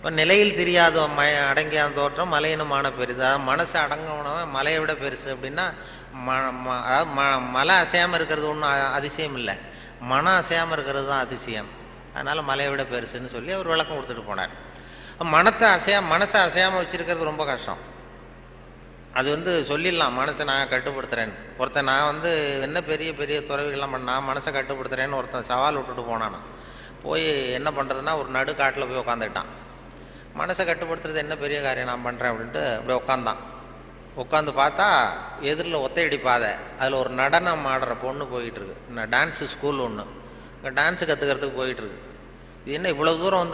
இப்போ நிலையில் தெரியாத அடங்கியான தோற்றம் மலையினுமான பெரிது. அதாவது மனசு அடங்கினவன் மலையை விட பெருசு அப்படின்னா மலை அசையாமல் இருக்கிறது ஒன்றும் அதிசயம் இல்லை, மனம் அசையாமல் இருக்கிறது தான் அதிசயம். அதனால் மலையை விட பெருசுன்னு சொல்லி அவர் விளக்கம் கொடுத்துட்டு போனார். மனசை அசையாமல் வச்சுருக்கிறது ரொம்ப கஷ்டம். அது சொல்லிடலாம் மனசை நான் கட்டுப்படுத்துகிறேன்னு. ஒருத்தன் நான் என்ன பெரிய பெரிய துறவிகள்லாம் நான் மனசை கட்டுப்படுத்துகிறேன்னு ஒருத்தன் சவால் விட்டுட்டு போனானா, போய் என்ன பண்ணுறதுன்னா ஒரு நடுக்காட்டில் போய் உட்காந்துக்கிட்டான். மனசை கட்டுப்படுத்துறது என்ன பெரிய காரியம் நான் பண்ணுறேன் அப்படின்ட்டு அப்படியே உட்காந்து பார்த்தா எதிரில் ஒத்தையடி பாதை, அதில் ஒரு நடனம் ஆடுற பொண்ணு போயிட்டுருக்கு. டான்ஸு ஸ்கூல் ஒன்று, டான்ஸு கற்றுக்கிறதுக்கு போயிட்டுருக்கு. இது என்ன இவ்வளோ தூரம்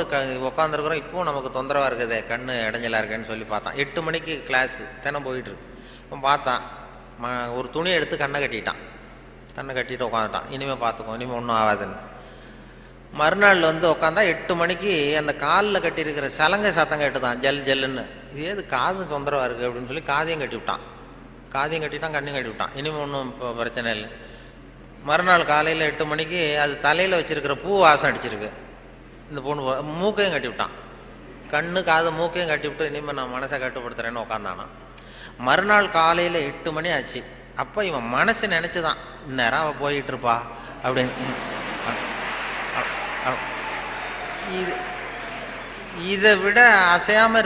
உட்காந்துருக்குறோம், இப்போவும் நமக்கு தொந்தரவாக இருக்குதே, கண் இடைஞ்சலாக இருக்கேன்னு சொல்லி பார்த்தான். 8 மணிக்கு கிளாஸு தினம் போயிட்டுருக்கு. இப்போ பார்த்தான், ஒரு துணியை எடுத்து கண்ணை கட்டிட்டு உட்காந்துட்டான். இனிமேல் பார்த்துக்கோ, இனிமேல் ஒன்றும் ஆகாதுன்னு. மறுநாள் உட்காந்தா 8 மணிக்கு அந்த காலில் கட்டியிருக்கிற சலங்கை சத்தம் கேட்டுதான், ஜல் ஜல்லுன்னு. இது ஏது காது தொந்தரவாக இருக்குது அப்படின்னு சொல்லி காதையும் கட்டிவிட்டான், கண்ணையும் கட்டிவிட்டான். இனிமேல் ஒன்றும் இப்போ பிரச்சனை இல்லை. மறுநாள் காலையில் 8 மணிக்கு அது தலையில் வச்சுருக்கிற பூ வாசம் அடிச்சிருக்கு. இந்த பொண்ணு மூக்கையும் கட்டிவிட்டான், கண்ணு காது மூக்கையும் கட்டிவிட்டு இனிமேல் நான் மனசை கட்டுப்படுத்துகிறேன்னு உட்காந்தானா. மறுநாள் காலையில் 8 மணி ஆச்சு. அப்போ இவன் மனசு நினச்சிதான் இந்நேரம் அவள் போயிட்டு இருப்பா அப்படின்னு. இதை விட அசையாமல்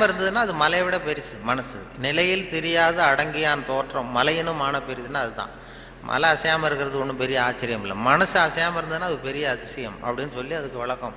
இருந்ததுன்னா அது மலையை விட பெருசு. மனசு நிலையில் தெரியாத அடங்கியான் தோற்றம் மலையினுமான பெரிதுன்னா அதுதான். மலை அசையாமல் இருக்கிறது ஒன்றும் பெரிய ஆச்சரியம் இல்லை, மனசு அசையாமல் இருந்ததுன்னா அது பெரிய அதிசயம் அப்படின்னு சொல்லி அதுக்கு விளக்கம்